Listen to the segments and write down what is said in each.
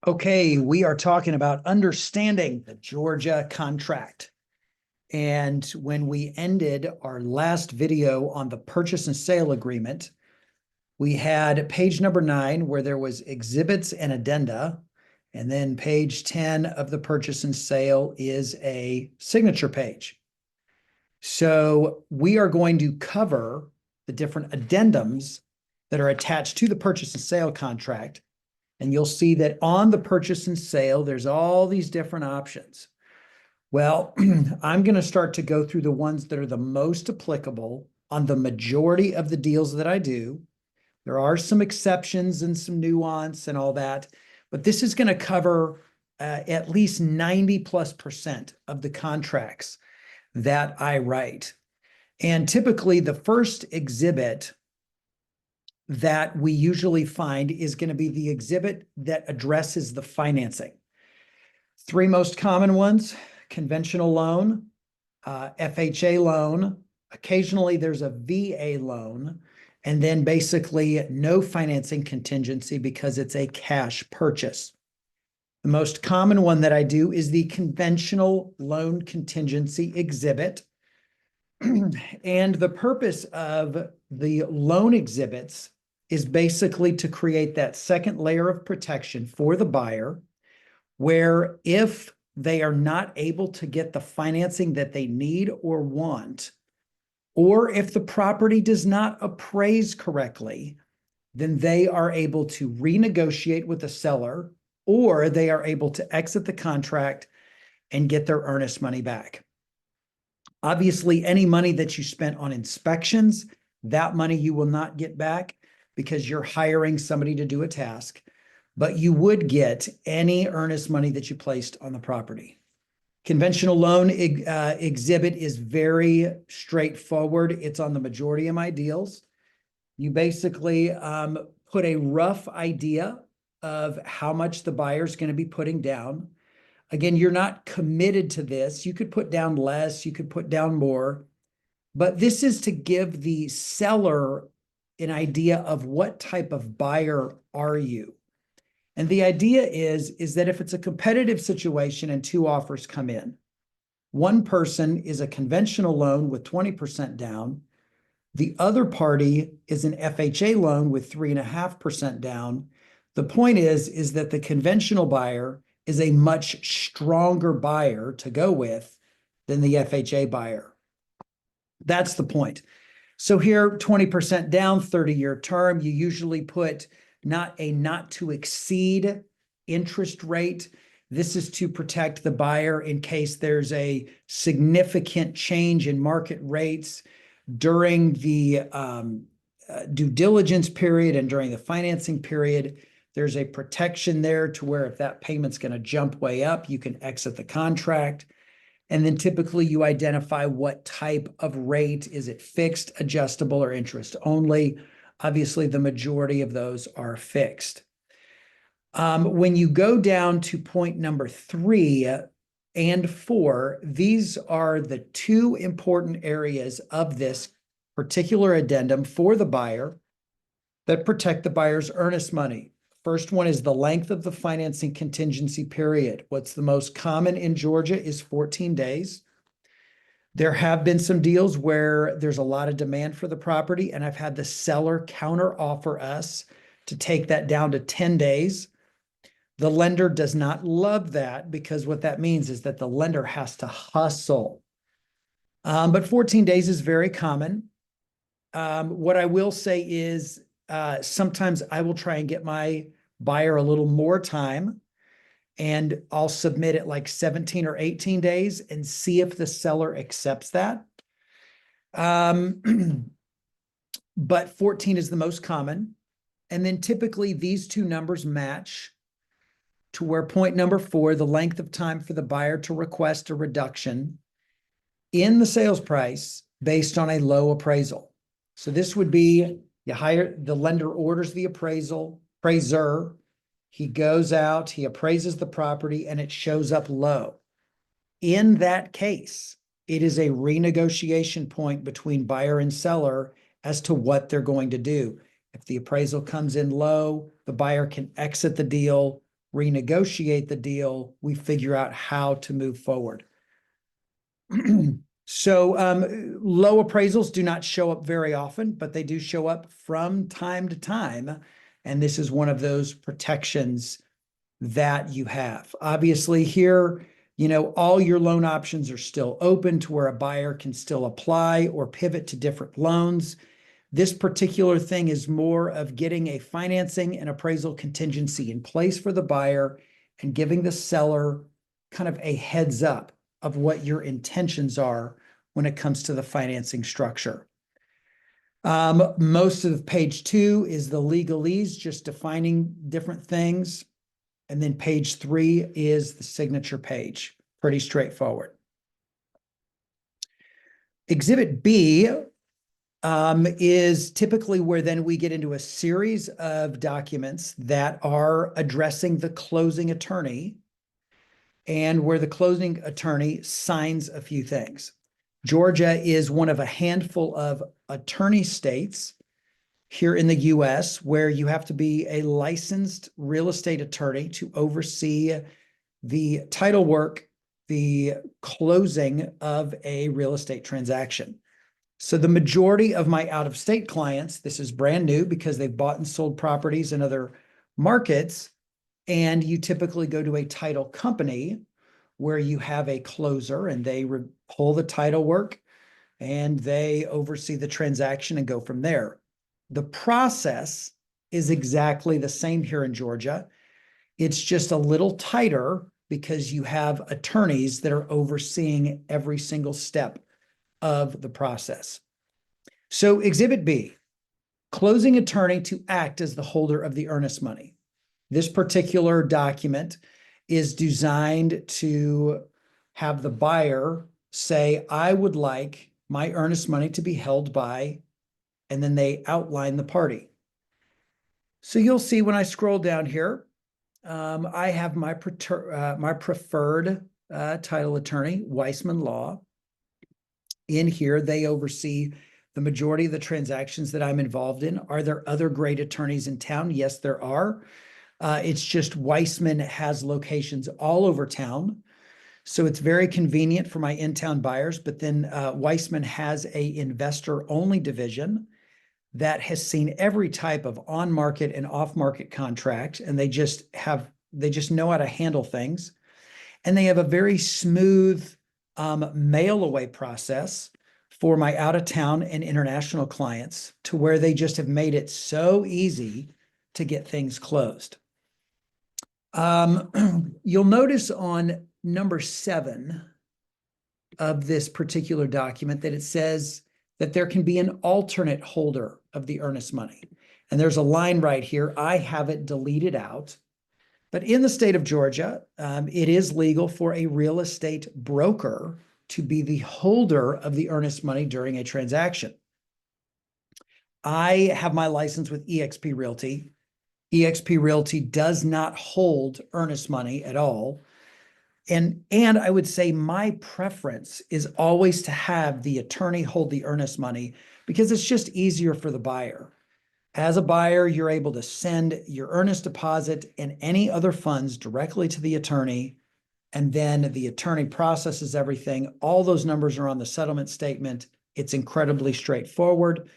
Okay, we are talking about understanding the Georgia contract. And when we ended our last video on the purchase and sale agreement, we had page number 9 where there was exhibits and addenda. And then page 10 of the purchase and sale is a signature page. So we are going to cover the different addendums that are attached to the purchase and sale contract. And you'll see that on the purchase and sale, there's all these different options. Well, I'm going to start to go through the ones that are the most applicable on the majority of the deals that I do. There are some exceptions and some nuance and all that, but this is going to cover at least 90+% of the contracts that I write. And typically the first exhibit that we usually find is going to be the exhibit that addresses the financing. 3 most common ones: conventional loan, FHA loan, occasionally there's a VA loan, and then basically no financing contingency because it's a cash purchase. The most common one that I do is the conventional loan contingency exhibit. And the purpose of the loan exhibits is basically to create that second layer of protection for the buyer, where if they are not able to get the financing that they need or want, or if the property does not appraise correctly, then they are able to renegotiate with the seller, or they are able to exit the contract and get their earnest money back. Obviously, any money that you spent on inspections, that money you will not get back because you're hiring somebody to do a task, but you would get any earnest money that you placed on the property. Conventional loan exhibit is very straightforward. It's on the majority of my deals. You basically put a rough idea of how much the buyer's going to be putting down. Again, you're not committed to this. You could put down less, you could put down more, but this is to give the seller an idea of what type of buyer are you. And the idea is that if it's a competitive situation and 2 offers come in, one person is a conventional loan with 20% down, the other party is an FHA loan with 3.5% down. The point is that the conventional buyer is a much stronger buyer to go with than the FHA buyer. That's the point. So here, 20% down, 30-year term, you usually put not to exceed interest rate. This is to protect the buyer in case there's a significant change in market rates during the due diligence period and during the financing period. There's a protection there to where if that payment's going to jump way up, you can exit the contract. And then typically you identify what type of rate. Is it fixed, adjustable, or interest only? Obviously, the majority of those are fixed. When you go down to point number 3 and 4, these are the 2 important areas of this particular addendum for the buyer that protect the buyer's earnest money. First one is the length of the financing contingency period. What's the most common in Georgia is 14 days. There have been some deals where there's a lot of demand for the property, and I've had the seller counter offer us to take that down to 10 days. The lender does not love that because what that means is that the lender has to hustle. But 14 days is very common. What I will say is sometimes I will try and get my buyer a little more time, and I'll submit it like 17 or 18 days and see if the seller accepts that. But 14 is the most common. And then typically these 2 numbers match to where point number 4, the length of time for the buyer to request a reduction in the sales price based on a low appraisal. So this would be the lender orders the appraiser, he goes out, he appraises the property, and it shows up low. In that case, it is a renegotiation point between buyer and seller as to what they're going to do. If the appraisal comes in low, the buyer can exit the deal renegotiate the deal, we figure out how to move forward. So low appraisals do not show up very often, but they do show up from time to time. And this is one of those protections that you have. Obviously here, all your loan options are still open to where a buyer can still apply or pivot to different loans. This particular thing is more of getting a financing and appraisal contingency in place for the buyer and giving the seller kind of a heads up of what your intentions are when it comes to the financing structure. Most of page 2 is the legalese, just defining different things. And then page 3 is the signature page. Pretty straightforward. Exhibit B is typically where then we get into a series of documents that are addressing the closing attorney and where the closing attorney signs a few things. Georgia is one of a handful of attorney states here in the US where you have to be a licensed real estate attorney to oversee the title work, the closing of a real estate transaction. So the majority of my out-of-state clients, this is brand new because they've bought and sold properties in other markets, and you typically go to a title company where you have a closer and they pull the title work and they oversee the transaction and go from there. The process is exactly the same here in Georgia. It's just a little tighter because you have attorneys that are overseeing every single step of the process. So Exhibit B, closing attorney to act as the holder of the earnest money. This particular document is designed to have the buyer say, I would like my earnest money to be held by, and then they outline the party. So you'll see when I scroll down here, I have my preferred title attorney, Weissman Law. In here, they oversee the majority of the transactions that I'm involved in. Are there other great attorneys in town? Yes, there are. It's just Weissman has locations all over town. So it's very convenient for my in-town buyers. But then Weissman has a investor-only division that has seen every type of on-market and off-market contract, and they just know how to handle things. And they have a very smooth mail away process for my out-of-town and international clients to where they just have made it so easy to get things closed. You'll notice on number 7 of this particular document that it says that there can be an alternate holder of the earnest money. And there's a line right here. I have it deleted out. But in the state of Georgia, it is legal for a real estate broker to be the holder of the earnest money during a transaction. I have my license with eXp Realty. eXp Realty does not hold earnest money at all. And I would say my preference is always to have the attorney hold the earnest money because it's just easier for the buyer. As a buyer, you're able to send your earnest deposit and any other funds directly to the attorney, and then the attorney processes everything. All those numbers are on the settlement statement. It's incredibly straightforward.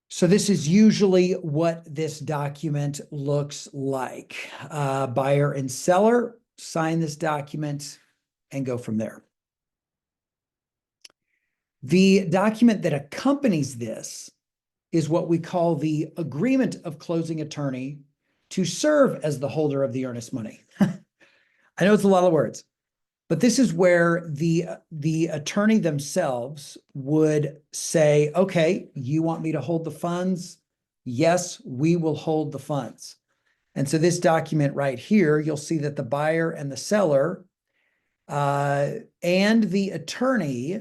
So this is usually what this document looks like. Buyer and seller sign this document and go from there. The document that accompanies this is what we call the agreement of closing attorney to serve as the holder of the earnest money. I know it's a lot of words, but this is where the attorney themselves would say, okay, you want me to hold the funds? Yes, we will hold the funds. And so this document right here, you'll see that the buyer and the seller and the attorney,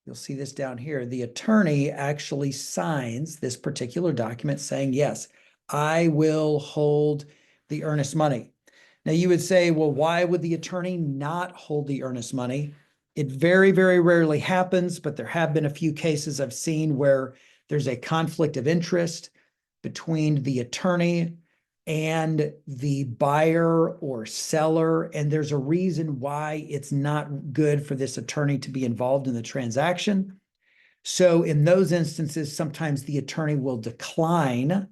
you'll see this down here, the attorney actually signs this particular document saying, yes, I will hold the earnest money. Now you would say, well, why would the attorney not hold the earnest money? It very, very rarely happens, but there have been a few cases I've seen where there's a conflict of interest between the attorney and the buyer or seller, and there's a reason why it's not good for this attorney to be involved in the transaction. So in those instances, sometimes the attorney will decline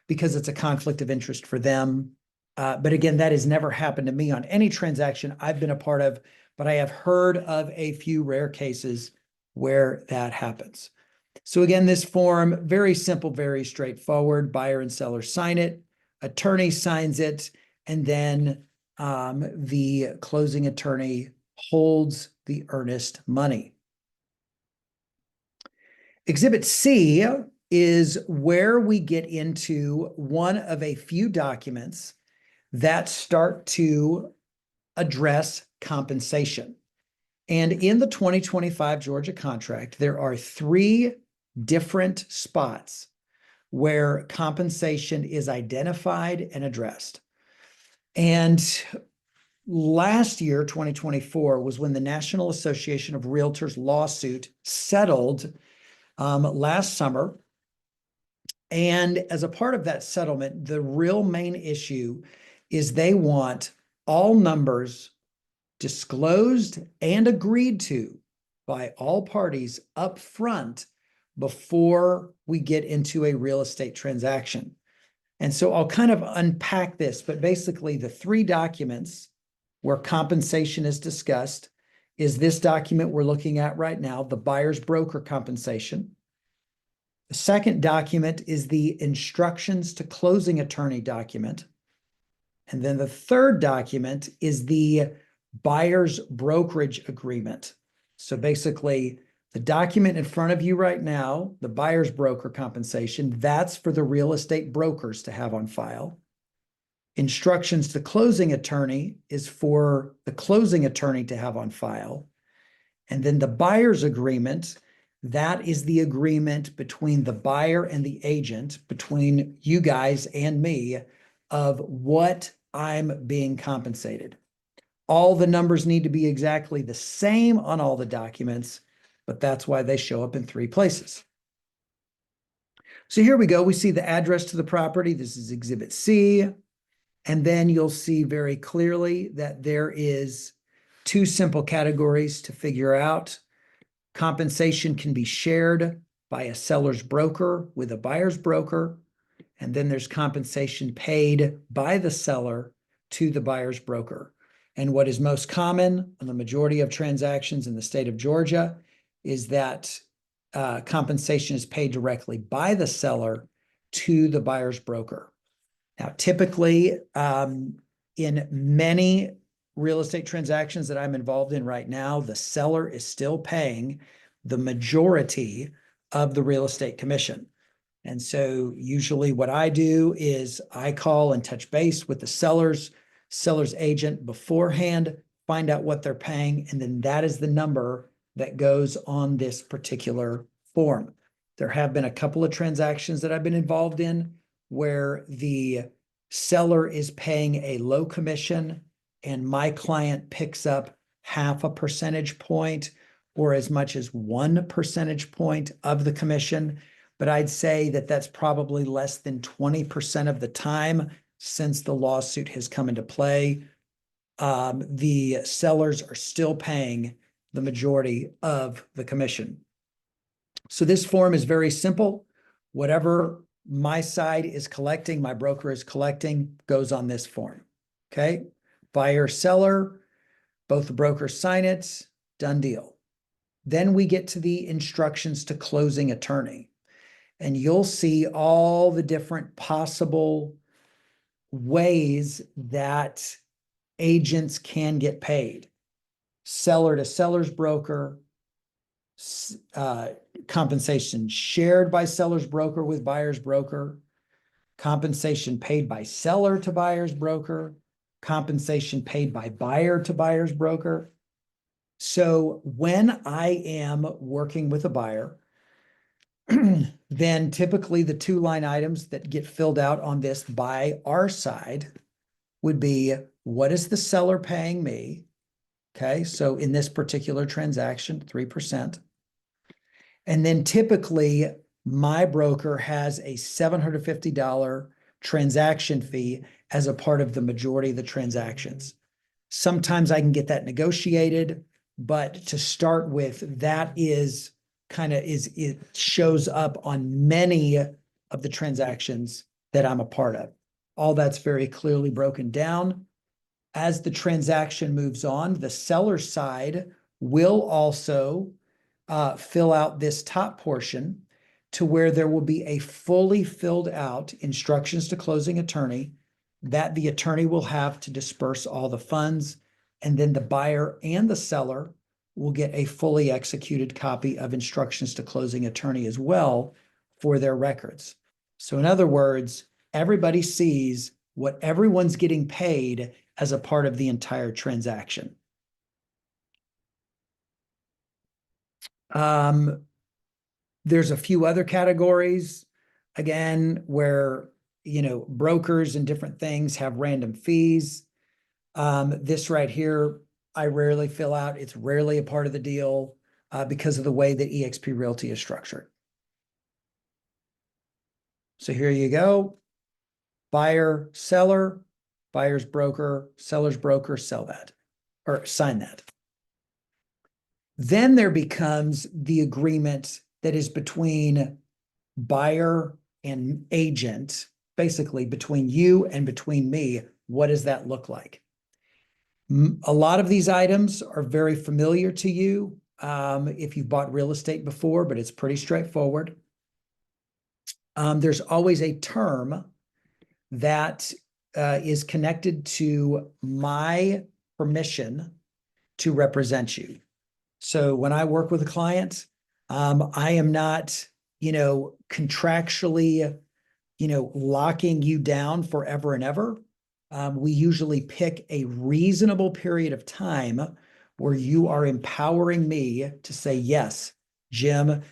because it's a conflict of interest for them. But again, that has never happened to me on any transaction I've been a part of, but I have heard of a few rare cases where that happens. So again, this form, very simple, very straightforward. Buyer and seller sign it, attorney signs it, and then the closing attorney holds the earnest money. Exhibit C is where we get into one of a few documents that start to address compensation. And in the 2025 Georgia contract, there are 3 different spots where compensation is identified and addressed. And last year, 2024, was when the National Association of Realtors lawsuit settled last summer. And as a part of that settlement, the real main issue is they want all numbers disclosed and agreed to by all parties up front before we get into a real estate transaction. And so I'll kind of unpack this, but basically the 3 documents where compensation is discussed is this document we're looking at right now, the buyer's broker compensation. The second document is the instructions to closing attorney document. And then the third document is the buyer's brokerage agreement. So basically, the document in front of you right now, the buyer's broker compensation, that's for the real estate brokers to have on file. Instructions to closing attorney is for the closing attorney to have on file. And then the buyer's agreement, that is the agreement between the buyer and the agent, between you guys and me, of what I'm being compensated. All the numbers need to be exactly the same on all the documents, but that's why they show up in 3 places. So here we go. We see the address to the property. This is Exhibit C. And then you'll see very clearly that there is 2 simple categories to figure out. Compensation can be shared by a seller's broker with a buyer's broker. And then there's compensation paid by the seller to the buyer's broker. And what is most common on the majority of transactions in the state of Georgia is that compensation is paid directly by the seller to the buyer's broker. Now, typically, in many real estate transactions that I'm involved in right now, the seller is still paying the majority of the real estate commission. And so usually what I do is I call and touch base with the seller's agent beforehand, find out what they're paying, and then that is the number that goes on this particular form. There have been a couple of transactions that I've been involved in where the seller is paying a low commission and my client picks up 0.5 percentage point or as much as 1 percentage point of the commission. But I'd say that that's probably less than 20% of the time since the lawsuit has come into play. The sellers are still paying the majority of the commission. So this form is very simple. Whatever my side is collecting, my broker is collecting, goes on this form. Okay? Buyer, seller, both the brokers sign it, done deal. Then we get to the instructions to closing attorney. And you'll see all the different possible ways that agents can get paid. Seller to seller's broker, compensation shared by seller's broker with buyer's broker, compensation paid by seller to buyer's broker, compensation paid by buyer to buyer's broker. So when I am working with a buyer, then typically the 2 line items that get filled out on this by our side would be, what is the seller paying me? Okay, so in this particular transaction, 3%. And then typically my broker has a $750 transaction fee as a part of the majority of the transactions. Sometimes I can get that negotiated, but to start with, that is it shows up on many of the transactions that I'm a part of. All that's very clearly broken down. As the transaction moves on, the seller side will also fill out this top portion to where there will be a fully filled out instructions to closing attorney that the attorney will have to disperse all the funds. And then the buyer and the seller will get a fully executed copy of instructions to closing attorney as well for their records. So in other words, everybody sees what everyone's getting paid as a part of the entire transaction. There's a few other categories, again, where, brokers and different things have random fees. This right here, I rarely fill out. It's rarely a part of the deal because of the way that eXp Realty is structured. So here you go. Buyer, seller, buyer's broker, seller's broker, sell that or sign that. Then there becomes the agreement that is between buyer and agent, basically between you and between me. What does that look like? A lot of these items are very familiar to you if you've bought real estate before, but it's pretty straightforward. There's always a term that is connected to my permission to represent you. So when I work with a client, I am not, contractually, locking you down forever and ever. We usually pick a reasonable period of time where you are empowering me to say, yes, Jim,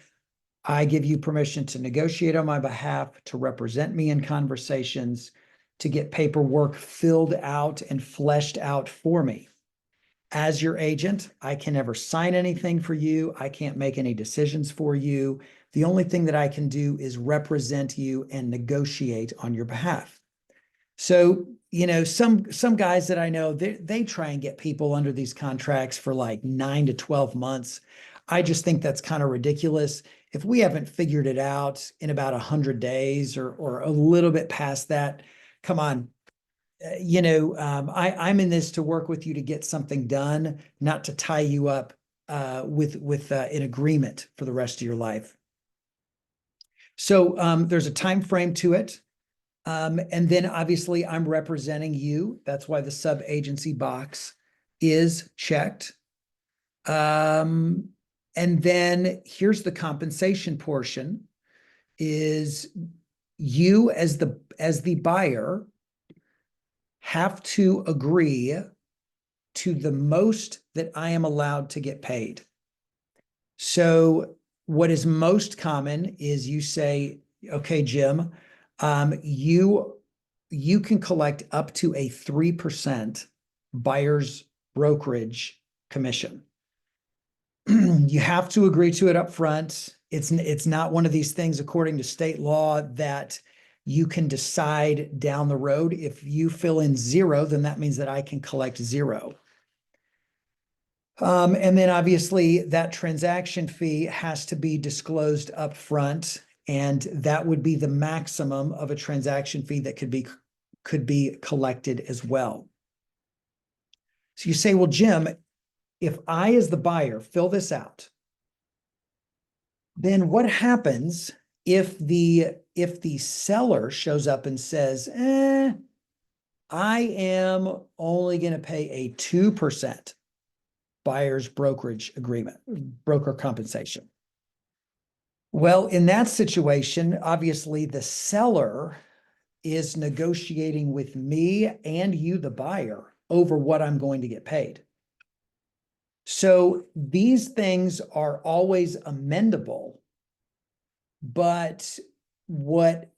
I give you permission to negotiate on my behalf, to represent me in conversations, to get paperwork filled out and fleshed out for me. As your agent, I can never sign anything for you. I can't make any decisions for you. The only thing that I can do is represent you and negotiate on your behalf. So, some guys that I know, they try and get people under these contracts for like 9 to 12 months. I just think that's kind of ridiculous. If we haven't figured it out in about 100 days or a little bit past that, come on. I'm in this to work with you to get something done, not to tie you up with an agreement for the rest of your life. So there's a time frame to it. And then obviously I'm representing you. That's why the sub-agency box is checked. And then here's the compensation portion is you as the buyer have to agree to the most that I am allowed to get paid. So what is most common is you say, okay, Jim, you can collect up to a 3% buyer's brokerage commission. You have to agree to it up front. It's not one of these things, according to state law, that you can decide down the road. If you fill in 0, then that means that I can collect 0. And then obviously that transaction fee has to be disclosed up front, and that would be the maximum of a transaction fee that could be collected as well. So you say, well, Jim, if I, as the buyer, fill this out, then what happens if the seller shows up and says, I am only going to pay a 2% buyer's brokerage agreement, broker compensation? Well, in that situation, obviously the seller is negotiating with me and you, the buyer, over what I'm going to get paid. So these things are always amendable, but what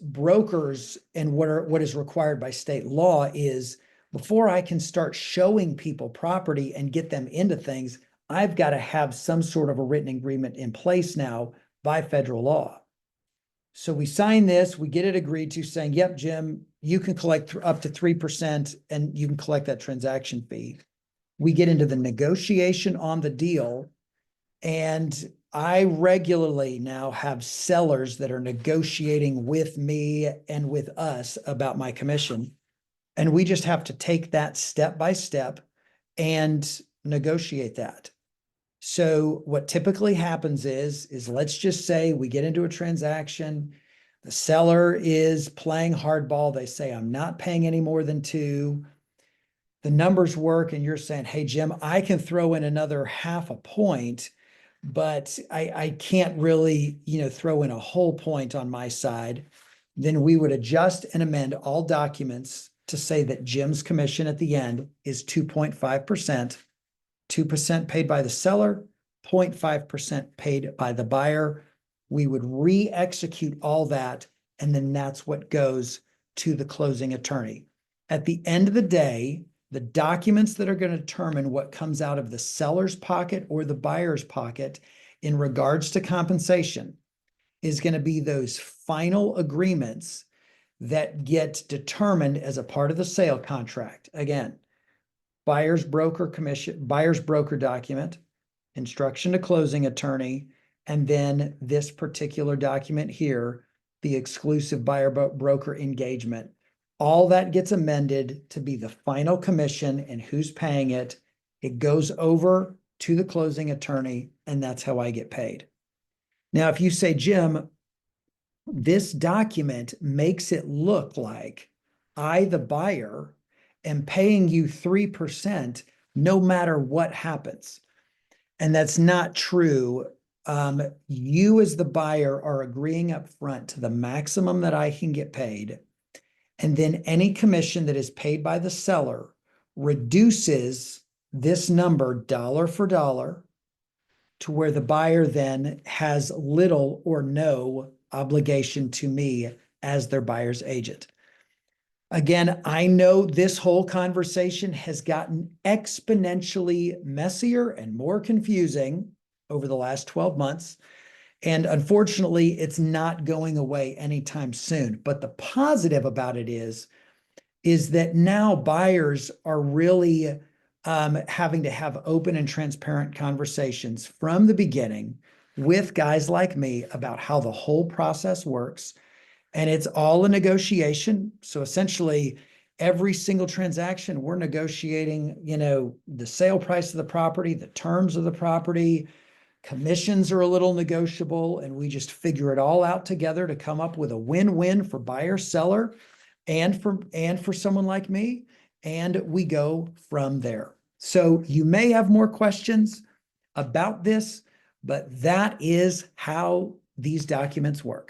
brokers and what is required by state law is, before I can start showing people property and get them into things, I've got to have some sort of a written agreement in place now by federal law. So we sign this, we get it agreed to saying, yep, Jim, you can collect up to 3% and you can collect that transaction fee. We get into the negotiation on the deal, and I regularly now have sellers that are negotiating with me and with us about my commission. And we just have to take that step by step and negotiate that. So what typically happens is let's just say we get into a transaction. The seller is playing hardball. They say, I'm not paying any more than 2. The numbers work, and you're saying, hey, Jim, I can throw in another half a point, but I can't really, throw in a whole point on my side. Then we would adjust and amend all documents to say that Jim's commission at the end is 2.5%, 2% paid by the seller, 0.5% paid by the buyer. We would re-execute all that, and then that's what goes to the closing attorney. At the end of the day, the documents that are going to determine what comes out of the seller's pocket or the buyer's pocket in regards to compensation is going to be those final agreements that get determined as a part of the sale contract. Again, buyer's broker commission, buyer's broker document, instruction to closing attorney, and then this particular document here, the exclusive buyer broker engagement. All that gets amended to be the final commission and who's paying it. It goes over to the closing attorney, and that's how I get paid. Now, if you say, Jim, this document makes it look like I, the buyer, am paying you 3% no matter what happens. And that's not true. You as the buyer are agreeing up front to the maximum that I can get paid. And then any commission that is paid by the seller reduces this number dollar for dollar to where the buyer then has little or no obligation to me as their buyer's agent. Again, I know this whole conversation has gotten exponentially messier and more confusing over the last 12 months. And unfortunately, it's not going away anytime soon. But the positive about it is that now buyers are really having to have open and transparent conversations from the beginning with guys like me about how the whole process works. And it's all a negotiation. So essentially, every single transaction, we're negotiating, the sale price of the property, the terms of the property, commissions are a little negotiable, and we just figure it all out together to come up with a win-win for buyer, seller, and for someone like me. And we go from there. So you may have more questions about this, but that is how these documents work.